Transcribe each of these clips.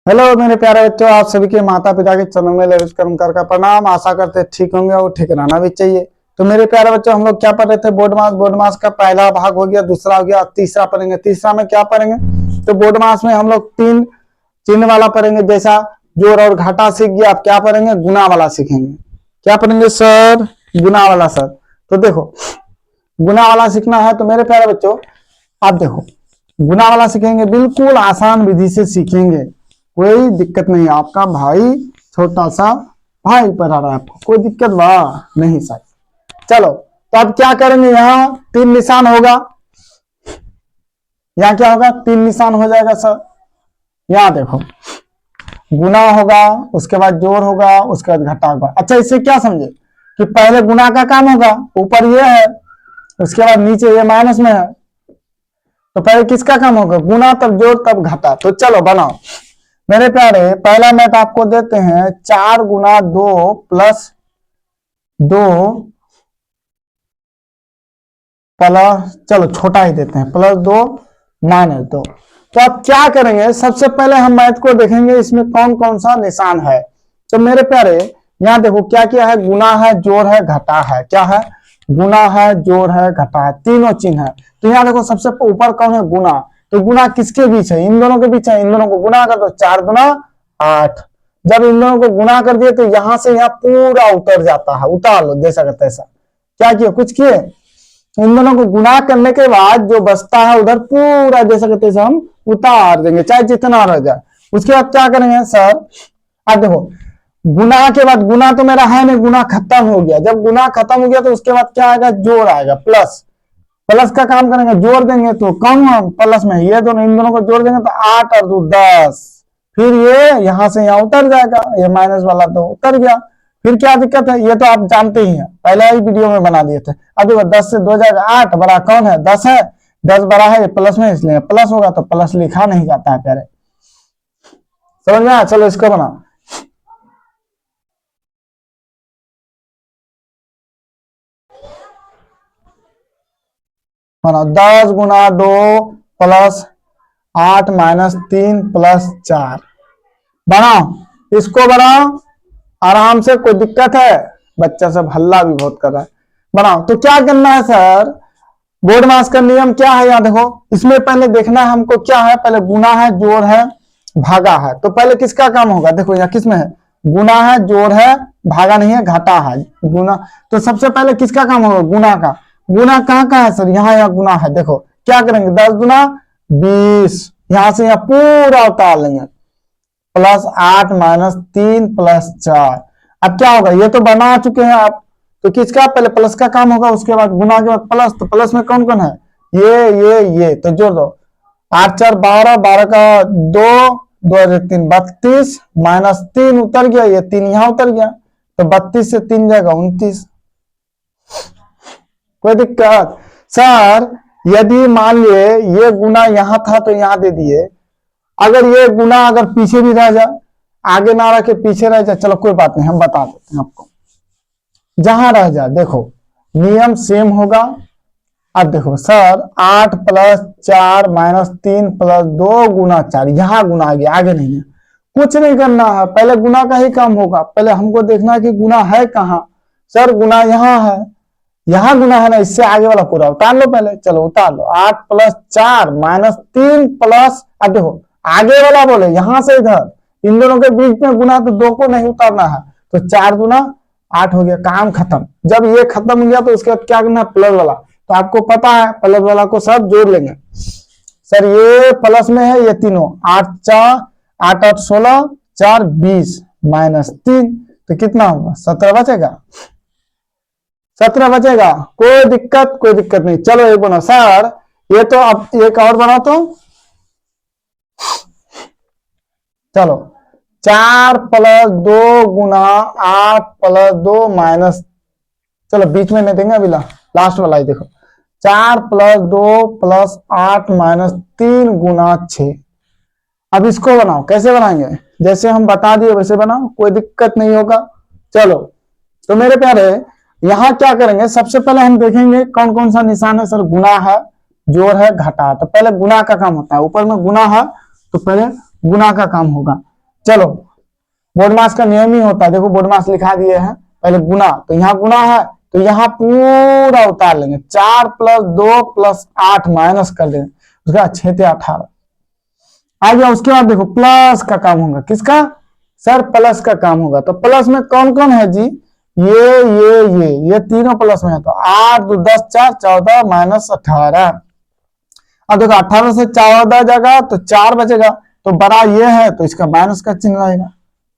Hello मेरे प्यारे बच्चों, आप सभी के माता पिता के चरणों में लविश कर्मकार का प्रणाम। आशा करते ठीक होंगे और ठीक रहना भी चाहिए। तो मेरे प्यारे बच्चों, हम लोग क्या पढ़ रहे थे? बोर्ड मास का पहला भाग हो गया, दूसरा हो गया, तीसरा पढ़ेंगे। तीसरा में क्या पढ़ेंगे? तो बोर्ड मास में हम लोग तीन चिन्ह वाला पढ़ेंगे, जैसा जोड़ और घाटा सीख गया। आप क्या पढ़ेंगे? गुना वाला सीखेंगे। क्या पढ़ेंगे सर? गुना वाला सर। तो देखो, गुना वाला सीखना है तो मेरे प्यारे बच्चों आप देखो, गुना वाला सीखेंगे, बिल्कुल आसान विधि से सीखेंगे, कोई दिक्कत नहीं। आपका भाई छोटा सा भाई पढ़ा रहा है आपको, कोई दिक्कत वाह नहीं सर। चलो, तो अब क्या करेंगे? यहाँ तीन निशान होगा, यहाँ क्या होगा? तीन निशान हो जाएगा सर। यहाँ देखो, गुना होगा, उसके बाद जोड़ होगा, उसके बाद घटा होगा। अच्छा, इससे क्या समझे कि पहले गुना का काम होगा, ऊपर ये है, उसके बाद नीचे ये माइनस में है। तो पहले किसका काम होगा? गुना, तब जोड़, तब घटा। तो चलो बनाओ मेरे प्यारे। पहला मैथ आपको देते हैं, 4 गुना 2 प्लस 2 प्लस, चलो छोटा ही देते हैं, प्लस 2 माइनस 2। तो आप क्या करेंगे? सबसे पहले हम मैथ को देखेंगे, इसमें कौन कौन सा निशान है। तो मेरे प्यारे यहाँ देखो, क्या क्या है? गुना है, जोड़ है, घटा है। क्या है? गुना है, जोड़ है, घटा है, तीनों चिन्ह है। तो यहाँ देखो, सबसे ऊपर कौन है? गुना। तो गुना किसके बीच है? इन दोनों के बीच है। इन दोनों को गुना कर दो, 4 गुना 8। जब इन दोनों को गुना कर दिए तो यहां से यहाँ पूरा उतर जाता है, उतार लो जैसा करता ऐसा। क्या किया? कुछ किए? इन दोनों को गुना करने के बाद जो बचता है उधर पूरा जैसा करते हम उतार देंगे, चाहे जितना रह जाए। उसके बाद क्या करेंगे सर? अब देखो, गुना के बाद, गुना तो मेरा है नहीं, गुना खत्म हो गया। जब गुना खत्म हो गया तो उसके बाद क्या आएगा? जोड़ आएगा, प्लस। प्लस का काम करेंगे, जोड़ देंगे तो कौन प्लस में? ये दोनों, इन दोनों को जोड़ देंगे तो 8 और 2 10। फिर ये यहां से यहाँ उतर जाएगा, ये माइनस वाला तो उतर गया। फिर क्या दिक्कत है? ये तो आप जानते ही हैं, पहले ही वीडियो में बना दिए थे। अब देखो, 10 से 2 जाएगा 8, बड़ा कौन है? 10 है। 10 बड़ा है, ये प्लस में, इसलिए प्लस होगा। तो प्लस लिखा नहीं जाता है प्यारे, समझ में आया? चलो इसको बना। बनाओ, 10 गुना 2 प्लस 8 माइनस 3 प्लस 4। बनाओ, इसको बनाओ आराम से। कोई दिक्कत है? बच्चा सब हल्ला भी बहुत कर रहा है। बनाओ। तो क्या करना है सर? बोर्ड मास का नियम क्या है? यहाँ देखो, इसमें पहले देखना है हमको क्या है। पहले गुना है, जोड़ है, भागा है। तो पहले किसका काम होगा? देखो यहाँ किसमें है? गुना है, जोड़ है, भागा नहीं है, घाटा है, गुना। तो सबसे पहले किसका काम होगा? गुना का। गुना कहाँ कहाँ है सर? यहाँ गुना है। देखो क्या करेंगे? 10 गुना 20, यहां से यहाँ पूरा उतार लेंगे, प्लस 8 माइनस 3 प्लस 4। अब क्या होगा? ये तो बना चुके हैं आप, तो किसका? पहले प्लस का काम होगा, उसके बाद गुना के बाद प्लस। तो प्लस में कौन कौन है? ये तो जोड़ दो। 8 4 12, 12 का 2, 2 3 32, माइनस 3 उतर गया, ये 3 यहाँ उतर गया। तो 32 से 3 जाएगा 29। कोई दिक्कत? सर यदि मान लिए ये गुना यहां था तो यहां दे दिए, अगर ये गुना अगर पीछे भी रह जाए, आगे ना रह के पीछे रह जाए, चलो कोई बात नहीं, हम बता देते हैं आपको। जहां रह जाए, देखो नियम सेम होगा। अब देखो सर, 8 प्लस 4 माइनस 3 प्लस 2 गुना 4, यहां गुना आ गया, आगे नहीं है। कुछ नहीं करना है, पहले गुना का ही काम होगा। पहले हमको देखना है कि गुना है कहां। सर गुना यहां है, यहां गुना है ना, इससे आगे वाला पूरा उतार लो पहले। चलो उतार लो, 8 प्लस 4 माइनस 3 प्लस, अब देखो आगे वाला बोले यहां से इधर, इन दोनों के बीच में गुना, तो 2 को नहीं उतारना है। तो 4 गुना 8 हो गया, काम खत्म। जब ये खत्म हो गया तो उसके बाद क्या करना है? प्लस वाला। तो आपको पता है, प्लस वाला को सब जोड़ लेंगे। सर ये प्लस में है, ये तीनों, 8 8 16, 4 20 माइनस 3, तो कितना होगा? 17 बचेगा। 17 बचेगा, कोई दिक्कत नहीं। चलो एक बना सर, ये तो अब एक और बना। तो चलो, 4 प्लस 2 गुना 8 प्लस 2 माइनस, चलो बीच में नहीं देंगे अभी, लास्ट वाला ही देखो, 4 प्लस 2 प्लस 8 माइनस 3 गुना 6। अब इसको बनाओ, कैसे बनाएंगे? जैसे हम बता दिए वैसे बनाओ, कोई दिक्कत नहीं होगा। चलो, तो मेरे प्यारे यहां क्या करेंगे? सबसे पहले हम देखेंगे कौन कौन सा निशान है। सर गुना है, जोड़ है, घटा है। तो पहले गुना का काम होता है, ऊपर में गुना है तो पहले गुना का काम होगा। चलो बोडमास का नियम ही होता है, देखो बोडमास लिखा दिए हैं, पहले गुना, तो यहाँ गुना है तो यहाँ पूरा उतार लेंगे, 4 + 2 + 8 माइनस कर देंगे, उसके बाद 6 × 18 आ गया। उसके बाद देखो प्लस का काम होगा, किसका सर, प्लस का काम होगा। तो प्लस में कौन कौन है जी, ये तीनों प्लस में है, तो 8 × 2 = 10, 4 = 14 - 18। अब देखो 18 से 14 जाएगा तो 4 बचेगा, तो बड़ा ये है तो इसका माइनस का चिन्ह आएगा।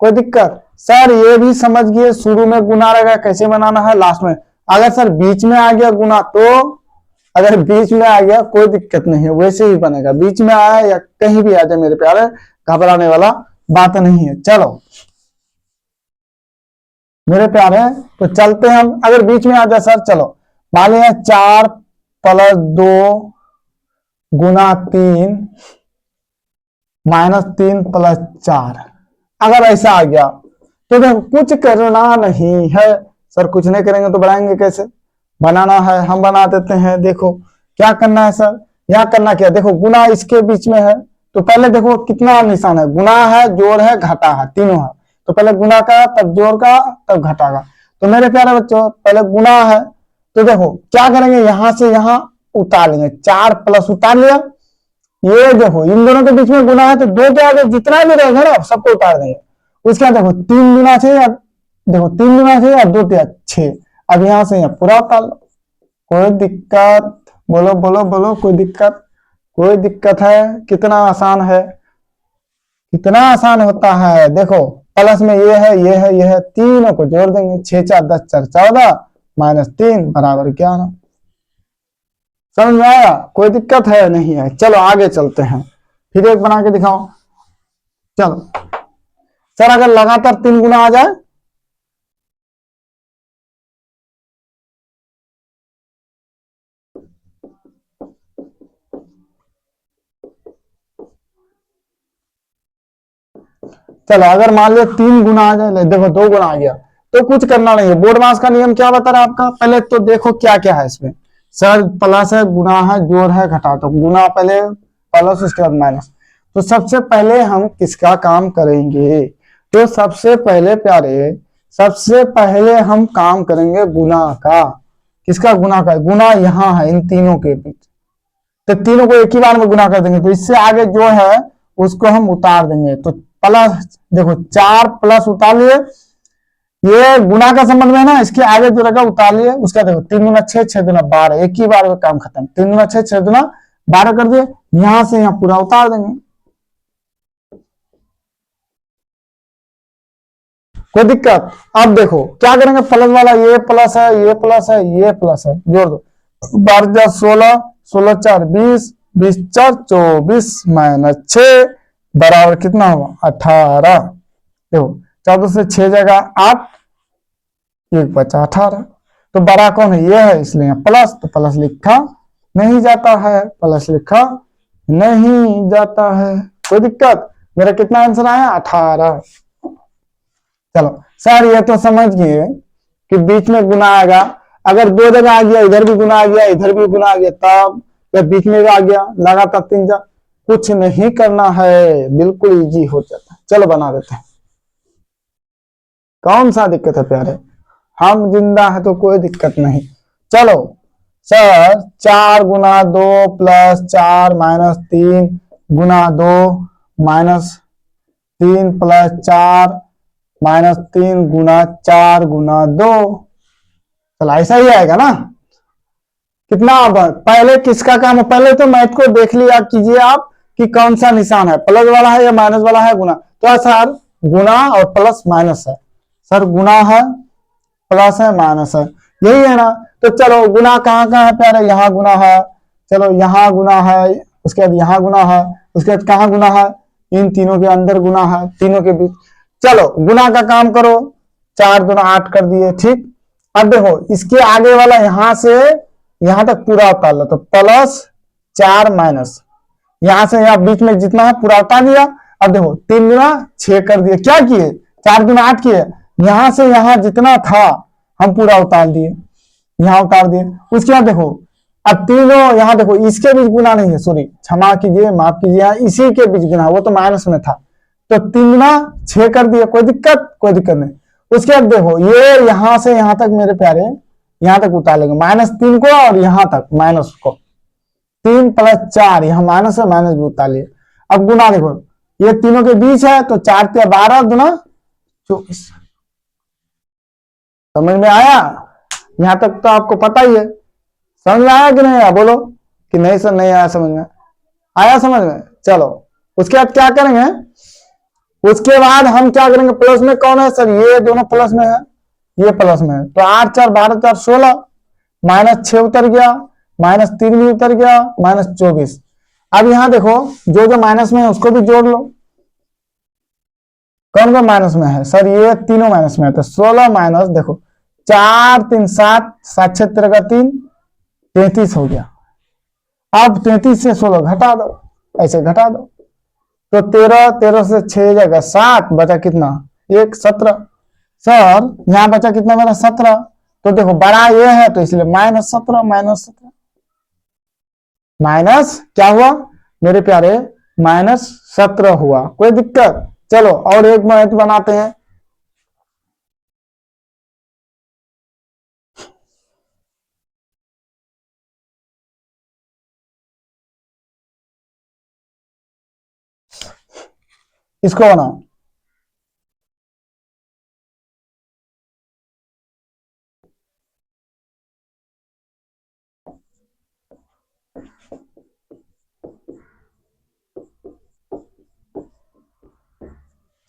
कोई दिक्कत सर, ये भी समझ गए, शुरू में गुना रहेगा, कैसे बनाना है, लास्ट में। अगर सर बीच में आ गया गुना, तो अगर बीच में आ गया कोई दिक्कत नहीं है, वैसे ही बनेगा, बीच में आया या कहीं भी आ जाए मेरे प्यारे, घबराने वाला बात नहीं है। चलो मेरे प्यारे, तो चलते हैं हम, अगर बीच में आ जाए सर, चलो मान लिया 4 + 2 × 3 -3 + 4, अगर ऐसा आ गया तो देखो कुछ करना नहीं है सर, कुछ नहीं करेंगे तो बनाएंगे कैसे, बनाना है हम बना देते हैं। देखो क्या करना है सर, यहाँ करना क्या, देखो गुना इसके बीच में है, तो पहले देखो कितना निशान है, गुना है, जोड़ है, घटा है, तीनों है, तो पहले गुना का, तब जोड़ का, तब घटा का। तो मेरे प्यारे बच्चों पहले गुना है, तो देखो क्या करेंगे, यहां से यहां उतार लेंगे, 4 प्लस उतार लिया, ये देखो इन दोनों के बीच में गुना है, तो 2 के आगे जितना भी रहेगा ना सबको उतार देंगे। उसके बाद देखो 3 गुना 6, या देखो 3 गुना 6 या 2 × 6, अब यहां से यहाँ पूरा उतार लो। कोई दिक्कत, बोलो बोलो बोलो, कोई दिक्कत, कोई दिक्कत है, कितना आसान है, कितना आसान होता है। देखो प्लस में ये है, ये है, ये है, तीनों को जोड़ देंगे, 6 × 4 = 10, 4 × 14 -3 = 11। समझ में आया, कोई दिक्कत है नहीं है। चलो आगे चलते हैं, फिर एक बना के दिखाओ। चलो सर अगर लगातार 3 गुना आ जाए, चलो अगर मान लिया 3 गुना आ जाए, देखो 2 गुना आ गया, तो कुछ करना नहीं है। बोडमास का नियम क्या बता रहा है आपका, पहले तो देखो क्या क्या है इसमें, सर प्लस है, गुना है, जोड़ है, घटा, तो गुना पहले, प्लस उसके बाद माइनस। तो सबसे पहले हम किसका काम करेंगे, तो सबसे पहले प्यारे, सबसे पहले हम काम करेंगे गुना का। किसका, गुना का, गुना यहाँ है इन तीनों के बीच, तो तीनों को एक ही बार में गुना कर देंगे, तो इससे आगे जो है उसको हम उतार देंगे। तो प्लस देखो 4 प्लस उतार लिए, ये गुना का संबंध में है ना, इसके आगे जो रहेगा उतार लिए। उसका देखो 3 × 6 = 6 × 12, एक ही बार में काम खत्म, 3 × 6 = 6 × 12 कर दिए, यहां से यहां पूरा उतार देंगे, कोई दिक्कत। अब देखो क्या करेंगे, प्लस वाला, ये प्लस है, ये प्लस है, ये प्लस है, जोड़ दो, 12 × 16, 16 × 4 = 20, 20 × 4 = 24 -6 = कितना हुआ, 18। देखो 14 से 6 जाएगा 8, 1 बचा 18, तो बड़ा कौन है, ये है, इसलिए प्लस, तो प्लस लिखा नहीं जाता है, प्लस लिखा नहीं जाता है, कोई दिक्कत। मेरा कितना आंसर आया, 18। चलो सर ये तो समझ गए कि बीच में गुना आएगा, अगर 2 जगह आ गया, इधर भी गुना आ गया, इधर भी गुना आ गया, तब या बीच में भी आ गया लगातार 3 जगह, कुछ नहीं करना है, बिल्कुल इजी हो जाता है। चलो बना देते हैं, कौन सा दिक्कत है प्यारे, हम जिंदा है तो कोई दिक्कत नहीं। चलो सर 4 × 2 + 4 - 3 × 2 -3 + 4 -3 × 4 × 2, चलो ऐसा ही आएगा ना। कितना, पहले किसका काम है, पहले तो मैथ को देख लिया कीजिए आप कि कौन सा निशान है, प्लस वाला है या माइनस वाला है, गुना। तो सर गुना और प्लस माइनस है, सर गुना है, प्लस है, माइनस है, यही है ना। तो चलो गुना कहाँ कहाँ है प्यारे, यहाँ गुना है, चलो यहाँ गुना है, उसके बाद यहाँ गुना है, उसके बाद कहाँ गुना है, इन तीनों के अंदर गुना है, तीनों के बीच। चलो गुना का काम करो, 4 × 2 = 8 कर दिए, ठीक। अब देखो इसके आगे वाला यहां से यहां तक पूरा उतार लो, तो +4 माइनस, यहां से यहां बीच में जितना है पूरा उतार दिया। अब देखो 3 × 6 कर दिए, क्या किए, 4 × 8 किए, यहां से यहां जितना था हम पूरा उतार दिए, यहां उतार दिए। उसके बाद देखो अब तीनों, यहां देखो इसके बीच गुना नहीं है, सॉरी क्षमा कीजिए, माफ कीजिए, इसी के बीच गुना, वो तो माइनस में था, तो 3 गुना 6 कर दिया, कोई दिक्कत नहीं। उसके बाद देखो ये यहां से यहां तक मेरे प्यारे यहां तक उतारेंगे -3 को, और यहां तक माइनस को 3 + 4 यहां माइनस है, माइनस भी उतार लिए। अब गुना देखो ये तीनों के बीच है तो 4 × 12 गुना 24। समझ में आया? यहां तक तो आपको पता ही है। समझ में आया कि नहीं आया? बोलो कि नहीं सर नहीं आया समझ में। आया समझ में? चलो उसके बाद क्या करेंगे, उसके बाद हम क्या करेंगे, प्लस में कौन है सर, ये दोनों प्लस में है, ये प्लस में है, तो 8 × 4 12 × 4 16, -6 उतर गया, -3 भी उतर गया, -24। अब यहां देखो जो जो माइनस में है उसको भी जोड़ लो। कौन कौन माइनस में है सर, ये तीनों माइनस में है, तो 16 माइनस देखो 4 3 7 7 6 13 का 3 33 हो गया। अब 33 से 16 घटा दो, ऐसे घटा दो, तो 13 से 6 जाएगा 7, बचा कितना 1 17। सर यहां बचा कितना मेरा 17, तो देखो बड़ा ये है तो इसलिए -17 माइनस क्या हुआ मेरे प्यारे, -17 हुआ। कोई दिक्कत? चलो और एक मैथ बनाते हैं। इसको बनाओ।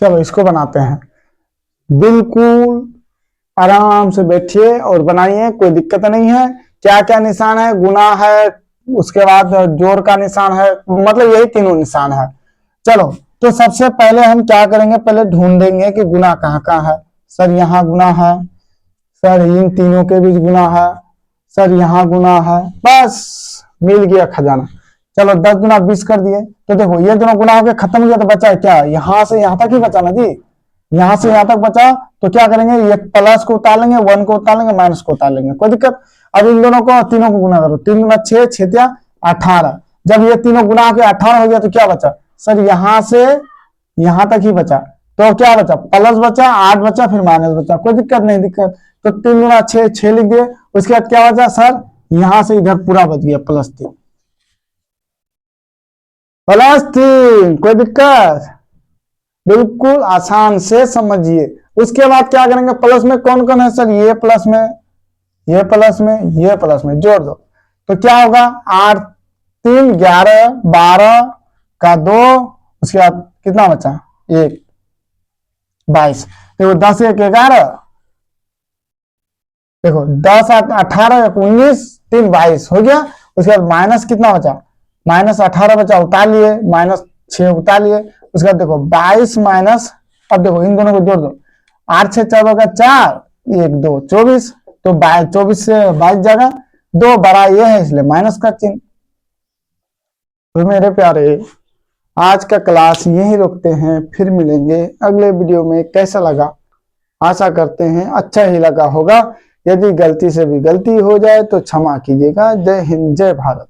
चलो इसको बनाते हैं, बिल्कुल आराम से बैठिए और बनाइए, कोई दिक्कत नहीं है। क्या क्या निशान है, गुना है, उसके बाद जोड़ का निशान है, मतलब यही तीनों निशान है। चलो तो सबसे पहले हम क्या करेंगे, पहले ढूंढेंगे कि गुना कहाँ कहाँ है। सर यहाँ गुना है, सर इन तीनों के बीच गुना है, सर यहाँ गुना है, बस मिल गया खजाना। चलो 10 गुना 20 कर दिए, तो देखो ये दोनों गुना होकर खत्म हो गया, तो बचा है क्या, यहां से यहां तक ही बचा ना जी, यहां से यहां तक बचा। तो क्या करेंगे, ये प्लस को उतार लेंगे, 1 को उतार लेंगे, माइनस को उतार लेंगे, कोई दिक्कत। अब इन दोनों को तीनों को गुना करो, 3 × 6 6 18। जब ये तीनों गुना होकर 18 हो गया तो क्या बचा सर, यहां से यहां तक ही बचा, तो क्या बचा प्लस बचा, 8 बचा, फिर माइनस बचा, कोई दिक्कत नहीं दिक्कत। तो 3 × 6 6 लिख दिए। उसके बाद क्या बचा सर, यहां से इधर पूरा बच गया +3 +3, कोई दिक्कत? बिल्कुल आसान से समझिए। उसके बाद क्या करेंगे, प्लस में कौन कौन है सर, ये प्लस में, ये प्लस में, ये प्लस में, जोड़ दो तो क्या होगा, 8 3 11 12 का 2, उसके बाद कितना बचा 1 22। देखो 10 1 11, देखो 10 8 18 19 3 22 हो गया। उसके बाद माइनस कितना बचा, -18 बचा, उतार लिए, -6 उतार लिए। उसके बाद देखो 22 माइनस, अब देखो इन दोनों को जोड़ दो, 8 6 14 का 4 1 2 24, तो 24 से 22 जाएगा, 2 बड़ा ये है इसलिए माइनस का चिन्ह। तो मेरे प्यारे आज का क्लास यही रोकते हैं, फिर मिलेंगे अगले वीडियो में। कैसा लगा, आशा करते हैं अच्छा ही लगा होगा। यदि गलती से भी गलती हो जाए तो क्षमा कीजिएगा। जय हिंद जय भारत।